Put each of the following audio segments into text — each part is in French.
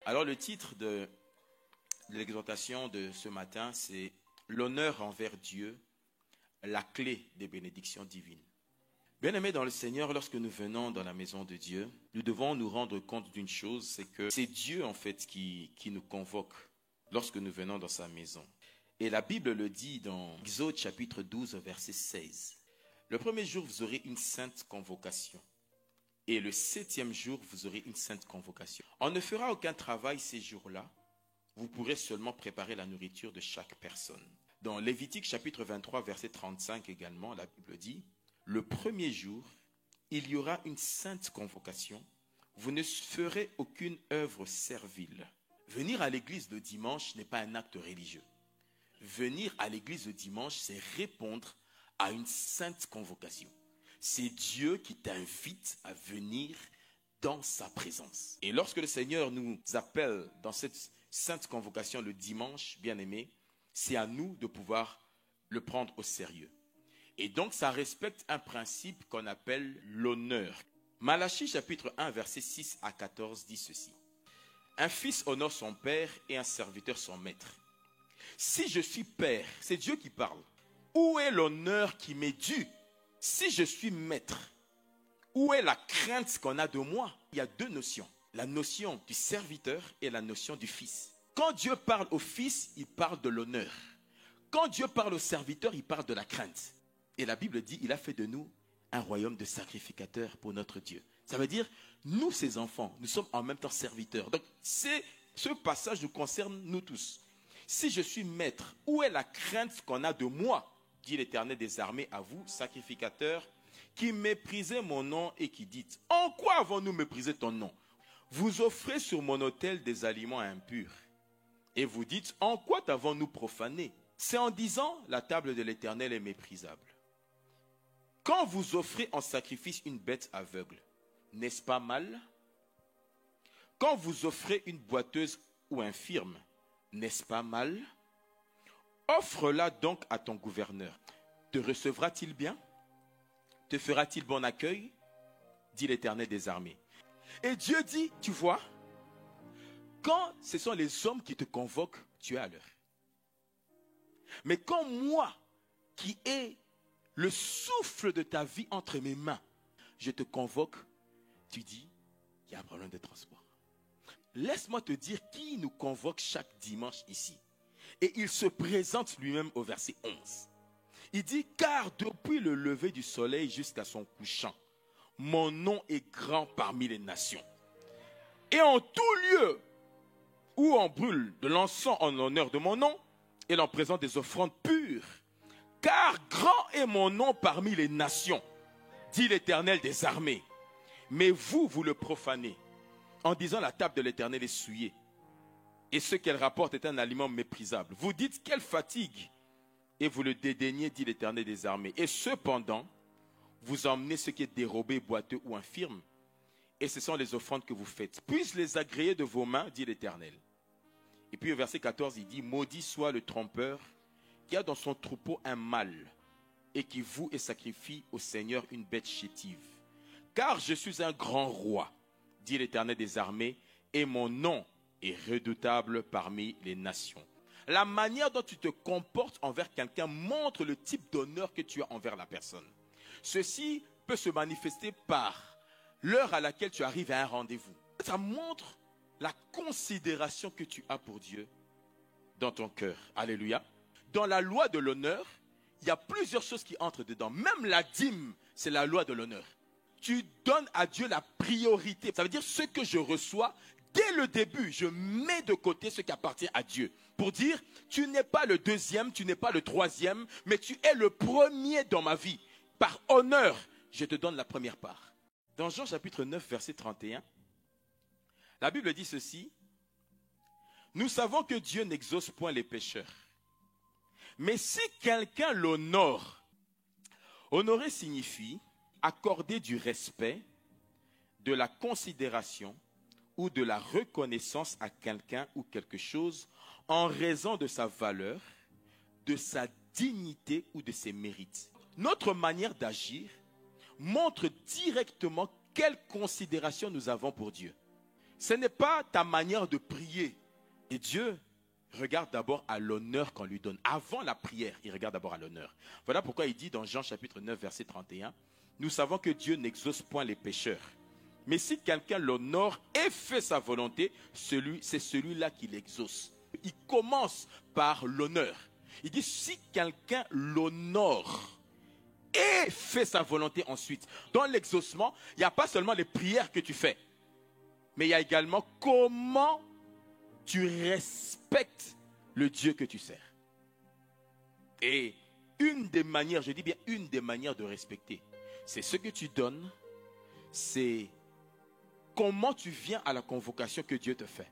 Alors le titre de l'exhortation de ce matin, c'est « L'honneur envers Dieu, la clé des bénédictions divines ». Bien-aimés dans le Seigneur, lorsque nous venons dans la maison de Dieu, nous devons nous rendre compte d'une chose, c'est que c'est Dieu en fait qui nous convoque lorsque nous venons dans sa maison. Et la Bible le dit dans Exode chapitre 12, verset 16. Le premier jour, vous aurez une sainte convocation. Et le 7e jour, vous aurez une sainte convocation. On ne fera aucun travail ces jours-là. Vous pourrez seulement préparer la nourriture de chaque personne. Dans Lévitique chapitre 23, verset 35 également, la Bible dit, « Le premier jour, il y aura une sainte convocation. Vous ne ferez aucune œuvre servile. » Venir à l'église le dimanche n'est pas un acte religieux. Venir à l'église le dimanche, c'est répondre à une sainte convocation. C'est Dieu qui t'invite à venir dans sa présence. Et lorsque le Seigneur nous appelle dans cette sainte convocation le dimanche, bien-aimé, c'est à nous de pouvoir le prendre au sérieux. Et donc, ça respecte un principe qu'on appelle l'honneur. Malachie chapitre 1, versets 6 à 14 dit ceci. « Un fils honore son père et un serviteur son maître. Si je suis père, c'est Dieu qui parle. Où est l'honneur qui m'est dû? Si je suis maître, où est la crainte qu'on a de moi? » Il y a deux notions. La notion du serviteur et la notion du fils. Quand Dieu parle au fils, il parle de l'honneur. Quand Dieu parle au serviteur, il parle de la crainte. Et la Bible dit, il a fait de nous un royaume de sacrificateurs pour notre Dieu. Ça veut dire, nous, ses enfants, nous sommes en même temps serviteurs. Donc, ce passage nous concerne nous tous. Si je suis maître, où est la crainte qu'on a de moi? Dit l'Éternel des armées à vous, sacrificateurs, qui méprisez mon nom et qui dites, en quoi avons-nous méprisé ton nom? Vous offrez sur mon autel des aliments impurs. Et vous dites, en quoi t'avons-nous profané? C'est en disant, la table de l'Éternel est méprisable. Quand vous offrez en sacrifice une bête aveugle, n'est-ce pas mal? Quand vous offrez une boiteuse ou infirme, n'est-ce pas mal? Offre-la donc à ton gouverneur. Te recevra-t-il bien? Te fera-t-il bon accueil? Dit l'Éternel des armées. Et Dieu dit, tu vois, quand ce sont les hommes qui te convoquent, tu es à l'heure. Mais quand moi, qui ai le souffle de ta vie entre mes mains, je te convoque, tu dis, il y a un problème de transport. Laisse-moi te dire qui nous convoque chaque dimanche ici. Et il se présente lui-même au verset 11. Il dit, car depuis le lever du soleil jusqu'à son couchant, mon nom est grand parmi les nations. Et en tout lieu où on brûle de l'encens en l'honneur de mon nom, et l'on présente des offrandes pures. Car grand est mon nom parmi les nations, dit l'Éternel des armées. Mais vous, vous le profanez, en disant la table de l'Éternel est souillée. Et ce qu'elle rapporte est un aliment méprisable. Vous dites quelle fatigue, et vous le dédaignez, dit l'Éternel des armées. Et cependant, vous emmenez ce qui est dérobé, boiteux ou infirme, et ce sont les offrandes que vous faites. Puissent les agréer de vos mains, dit l'Éternel. Et puis au verset 14, il dit, maudit soit le trompeur qui a dans son troupeau un mâle et qui voue et sacrifie au Seigneur une bête chétive. Car je suis un grand roi, dit l'Éternel des armées, et mon nom est redoutable parmi les nations. La manière dont tu te comportes envers quelqu'un montre le type d'honneur que tu as envers la personne. Ceci peut se manifester par l'heure à laquelle tu arrives à un rendez-vous. Ça montre la considération que tu as pour Dieu dans ton cœur. Alléluia. Dans la loi de l'honneur, il y a plusieurs choses qui entrent dedans. Même la dîme, c'est la loi de l'honneur. Tu donnes à Dieu la priorité. Ça veut dire ce que je reçois, dès le début, je mets de côté ce qui appartient à Dieu. Pour dire, tu n'es pas le deuxième, tu n'es pas le troisième, mais tu es le premier dans ma vie. Par honneur, je te donne la première part. Dans Jean chapitre 9, verset 31, la Bible dit ceci. Nous savons que Dieu n'exauce point les pécheurs. Mais si quelqu'un l'honore, honorer signifie accorder du respect, de la considération ou de la reconnaissance à quelqu'un ou quelque chose en raison de sa valeur, de sa dignité ou de ses mérites. Notre manière d'agir montre directement quelle considération nous avons pour Dieu. Ce n'est pas ta manière de prier. Et Dieu regarde d'abord à l'honneur qu'on lui donne. Avant la prière, il regarde d'abord à l'honneur. Voilà pourquoi il dit dans Jean chapitre 9, verset 31, « Nous savons que Dieu n'exauce point les pécheurs. Mais si quelqu'un l'honore et fait sa volonté, c'est celui-là qui l'exauce. » Il commence par l'honneur. Il dit, si quelqu'un l'honore et fait sa volonté ensuite. Dans l'exaucement, il n'y a pas seulement les prières que tu fais, mais il y a également comment tu respectes le Dieu que tu sers. Et une des manières, je dis bien une des manières de respecter, c'est ce que tu donnes, c'est comment tu viens à la convocation que Dieu te fait.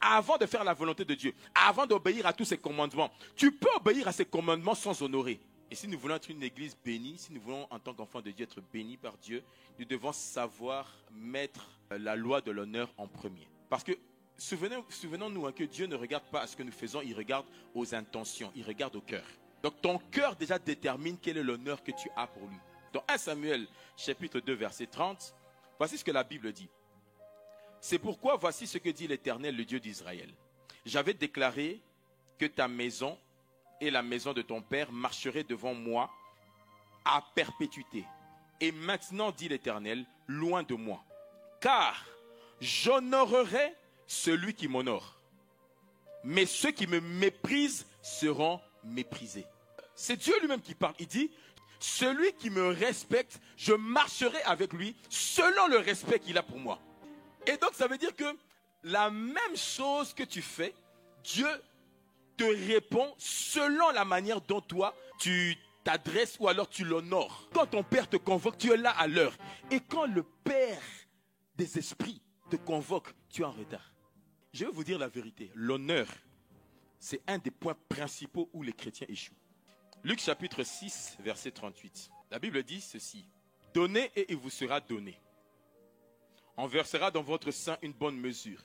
Avant de faire la volonté de Dieu, avant d'obéir à tous ses commandements, tu peux obéir à ses commandements sans honorer. Et si nous voulons être une église bénie, si nous voulons en tant qu'enfants de Dieu être bénis par Dieu, nous devons savoir mettre la loi de l'honneur en premier. Parce que souvenons-nous que Dieu ne regarde pas à ce que nous faisons, il regarde aux intentions, il regarde au cœur. Donc ton cœur déjà détermine quel est l'honneur que tu as pour lui. Dans 1 Samuel chapitre 2 verset 30, voici ce que la Bible dit. C'est pourquoi voici ce que dit l'Éternel, le Dieu d'Israël. J'avais déclaré que ta maison et la maison de ton père marcheraient devant moi à perpétuité. Et maintenant, dit l'Éternel, loin de moi. Car j'honorerai celui qui m'honore. Mais ceux qui me méprisent seront méprisés. C'est Dieu lui-même qui parle. Il dit, celui qui me respecte, je marcherai avec lui selon le respect qu'il a pour moi. Et donc, ça veut dire que la même chose que tu fais, Dieu te répond selon la manière dont toi, tu t'adresses ou alors tu l'honores. Quand ton père te convoque, tu es là à l'heure. Et quand le père des esprits te convoque, tu es en retard. Je vais vous dire la vérité. L'honneur, c'est un des points principaux où les chrétiens échouent. Luc chapitre 6, verset 38. La Bible dit ceci. « Donnez et il vous sera donné. On versera dans votre sein une bonne mesure,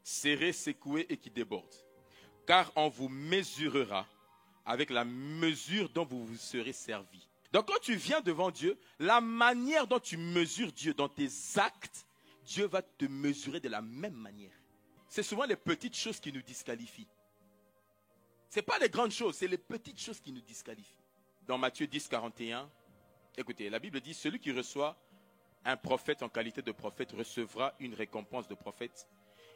serrée, secouée et qui déborde. Car on vous mesurera avec la mesure dont vous vous serez servi. » Donc quand tu viens devant Dieu, la manière dont tu mesures Dieu dans tes actes, Dieu va te mesurer de la même manière. C'est souvent les petites choses qui nous disqualifient. Ce n'est pas les grandes choses, c'est les petites choses qui nous disqualifient. Dans Matthieu 10, 41, écoutez, la Bible dit, celui qui reçoit un prophète en qualité de prophète recevra une récompense de prophète.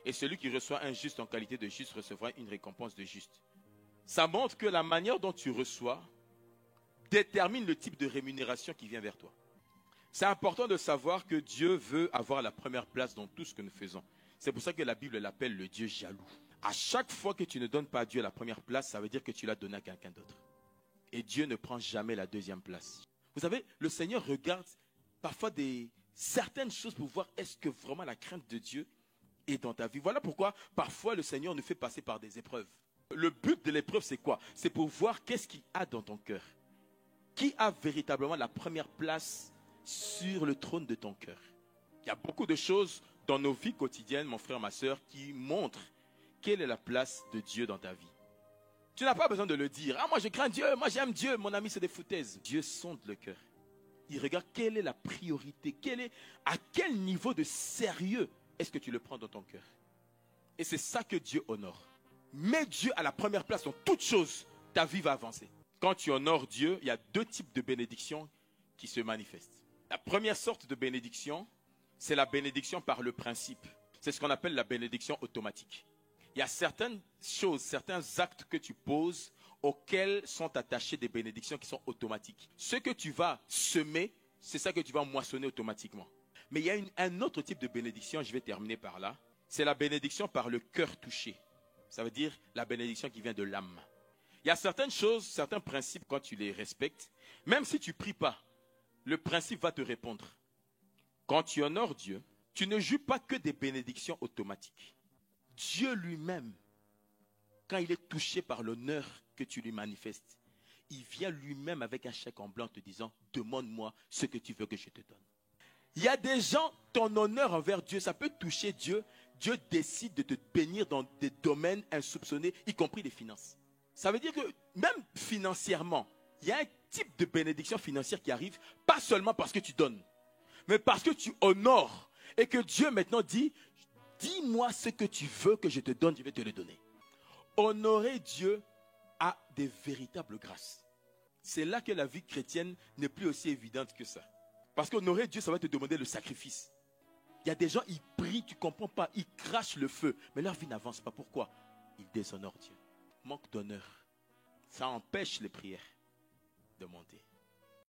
Et celui qui reçoit un juste en qualité de juste recevra une récompense de juste. Ça montre que la manière dont tu reçois détermine le type de rémunération qui vient vers toi. C'est important de savoir que Dieu veut avoir la première place dans tout ce que nous faisons. C'est pour ça que la Bible l'appelle le Dieu jaloux. À chaque fois que tu ne donnes pas à Dieu la première place, ça veut dire que tu l'as donné à quelqu'un d'autre. Et Dieu ne prend jamais la deuxième place. Vous savez, le Seigneur regarde parfois certaines choses pour voir est-ce que vraiment la crainte de Dieu est dans ta vie. Voilà pourquoi parfois le Seigneur nous fait passer par des épreuves. Le but de l'épreuve, c'est quoi? C'est pour voir qu'est-ce qu'il y a dans ton cœur. Qui a véritablement la première place sur le trône de ton cœur? Il y a beaucoup de choses dans nos vies quotidiennes, mon frère, ma soeur, qui montrent quelle est la place de Dieu dans ta vie. Tu n'as pas besoin de le dire. « Ah, moi je crains Dieu, moi j'aime Dieu. » Mon ami, c'est des foutaises. Dieu sonde le cœur. Il regarde quelle est la priorité, à quel niveau de sérieux est-ce que tu le prends dans ton cœur. Et c'est ça que Dieu honore. Mets Dieu à la première place dans toutes choses, ta vie va avancer. Quand tu honores Dieu, il y a deux types de bénédictions qui se manifestent. La première sorte de bénédiction, c'est la bénédiction par le principe. C'est ce qu'on appelle la bénédiction automatique. Il y a certaines choses, certains actes que tu poses auxquels sont attachées des bénédictions qui sont automatiques. Ce que tu vas semer, c'est ça que tu vas moissonner automatiquement. Mais il y a un autre type de bénédiction, je vais terminer par là. C'est la bénédiction par le cœur touché. Ça veut dire la bénédiction qui vient de l'âme. Il y a certaines choses, certains principes, quand tu les respectes, même si tu ne pries pas, le principe va te répondre. Quand tu honores Dieu, tu ne jouis pas que des bénédictions automatiques. Dieu lui-même, quand il est touché par l'honneur que tu lui manifestes, il vient lui-même avec un chèque en blanc te disant « Demande-moi ce que tu veux que je te donne ». Il y a des gens, ton honneur envers Dieu, ça peut toucher Dieu. Dieu décide de te bénir dans des domaines insoupçonnés, y compris les finances. Ça veut dire que même financièrement, il y a un type de bénédiction financière qui arrive, pas seulement parce que tu donnes, mais parce que tu honores et que Dieu maintenant dit dis-moi ce que tu veux que je te donne, je vais te le donner. Honorer Dieu a des véritables grâces. C'est là que la vie chrétienne n'est plus aussi évidente que ça. Parce qu'honorer Dieu, ça va te demander le sacrifice. Il y a des gens, ils prient, tu ne comprends pas, ils crachent le feu, mais leur vie n'avance pas. Pourquoi? Ils déshonorent Dieu. Manque d'honneur. Ça empêche les prières de monter.